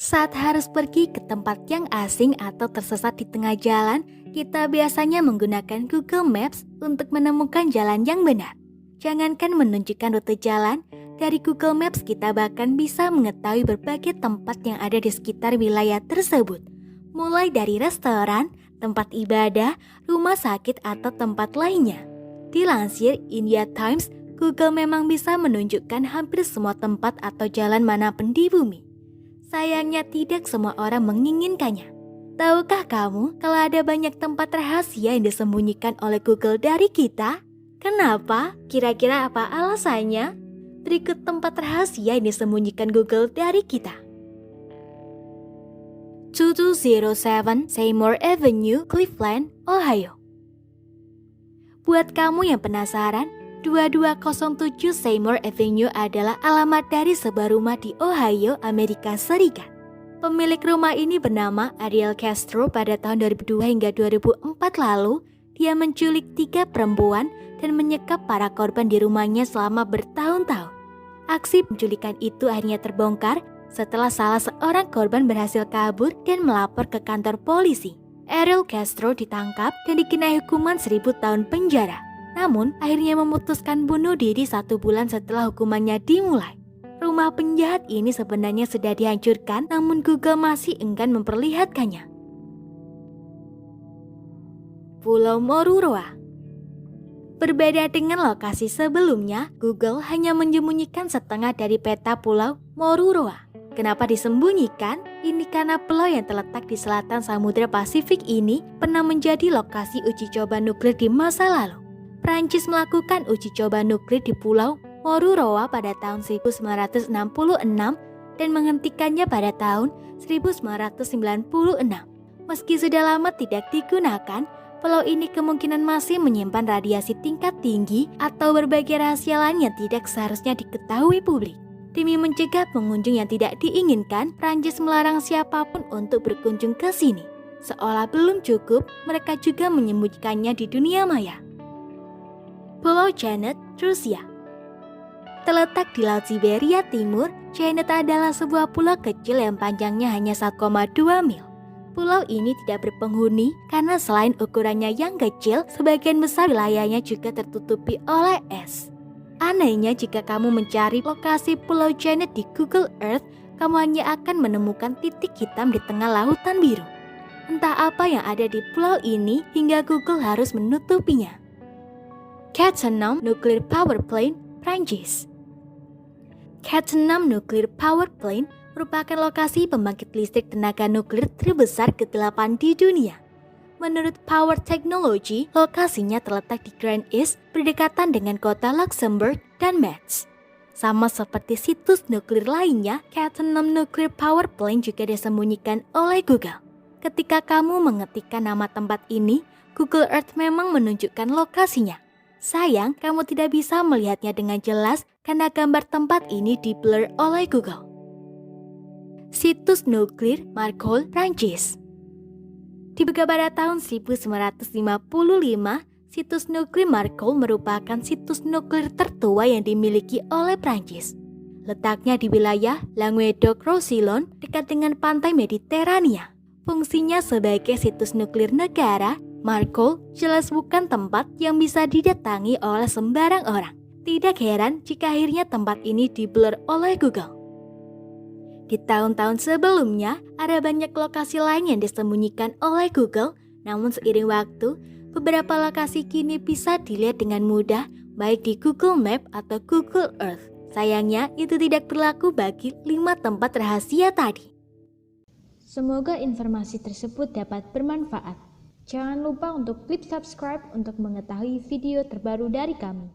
Saat harus pergi ke tempat yang asing atau tersesat di tengah jalan, kita biasanya menggunakan Google Maps untuk menemukan jalan yang benar. Jangankan menunjukkan rute jalan, dari Google Maps kita bahkan bisa mengetahui berbagai tempat yang ada di sekitar wilayah tersebut. Mulai dari restoran, tempat ibadah, rumah sakit, atau tempat lainnya. Dilansir India Times, Google memang bisa menunjukkan hampir semua tempat atau jalan manapun di bumi. Sayangnya tidak semua orang menginginkannya. Tahukah kamu kalau ada banyak tempat rahasia yang disembunyikan oleh Google dari kita? Kenapa? Kira-kira apa alasannya? Berikut tempat rahasia yang disembunyikan Google dari kita. 2207 Seymour Avenue, Cleveland, Ohio. Buat kamu yang penasaran, 2207 Seymour Avenue adalah alamat dari sebuah rumah di Ohio, Amerika Serikat. Pemilik rumah ini bernama Ariel Castro. Pada tahun 2002 hingga 2004 lalu, dia menculik 3 perempuan dan menyekap para korban di rumahnya selama bertahun-tahun. Aksi penculikan itu akhirnya terbongkar setelah salah seorang korban berhasil kabur dan melapor ke kantor polisi. Ariel Castro ditangkap dan dikenai hukuman 1000 tahun penjara. Namun, akhirnya memutuskan bunuh diri 1 bulan setelah hukumannya dimulai. Rumah penjahat ini sebenarnya sudah dihancurkan, namun Google masih enggan memperlihatkannya. Pulau Moruroa. Berbeda dengan lokasi sebelumnya, Google hanya menyembunyikan setengah dari peta Pulau Moruroa. Kenapa disembunyikan? Ini karena pulau yang terletak di selatan Samudra Pasifik ini pernah menjadi lokasi uji coba nuklir di masa lalu. Prancis melakukan uji coba nuklir di Pulau Moruroa pada tahun 1966 dan menghentikannya pada tahun 1996. Meski sudah lama tidak digunakan, pulau ini kemungkinan masih menyimpan radiasi tingkat tinggi atau berbagai rahasia lain yang tidak seharusnya diketahui publik. Demi mencegah pengunjung yang tidak diinginkan, Prancis melarang siapapun untuk berkunjung ke sini. Seolah belum cukup, mereka juga menyembunyikannya di dunia maya. Pulau Janet, Rusia. Terletak di Laut Siberia Timur, Janet adalah sebuah pulau kecil yang panjangnya hanya 1,2 mil. Pulau ini tidak berpenghuni karena selain ukurannya yang kecil, sebagian besar wilayahnya juga tertutupi oleh es. Anehnya, jika kamu mencari lokasi Pulau Janet di Google Earth, kamu hanya akan menemukan titik hitam di tengah lautan biru. Entah apa yang ada di pulau ini hingga Google harus menutupinya. Cattenom Nuclear Power Plant, Prancis. Cattenom Nuclear Power Plant merupakan lokasi pembangkit listrik tenaga nuklir terbesar ke-8 di dunia. Menurut Power Technology, lokasinya terletak di Grand Est, berdekatan dengan kota Luxembourg dan Metz. Sama seperti situs nuklir lainnya, Cattenom Nuclear Power Plant juga disembunyikan oleh Google. Ketika kamu mengetikkan nama tempat ini, Google Earth memang menunjukkan lokasinya. Sayang, kamu tidak bisa melihatnya dengan jelas karena gambar tempat ini di-blur oleh Google. Situs nuklir Marcoule, Prancis. Dibuka pada tahun 1955, situs nuklir Marcoule merupakan situs nuklir tertua yang dimiliki oleh Prancis. Letaknya di wilayah Languedoc-Roussillon dekat dengan pantai Mediterania. Fungsinya sebagai situs nuklir negara, Marcoule jelas bukan tempat yang bisa didatangi oleh sembarang orang. Tidak heran jika akhirnya tempat ini di-blur oleh Google. Di tahun-tahun sebelumnya, ada banyak lokasi lain yang disembunyikan oleh Google, namun seiring waktu, beberapa lokasi kini bisa dilihat dengan mudah, baik di Google Map atau Google Earth. Sayangnya, itu tidak berlaku bagi 5 tempat rahasia tadi. Semoga informasi tersebut dapat bermanfaat. Jangan lupa untuk klik subscribe untuk mengetahui video terbaru dari kami.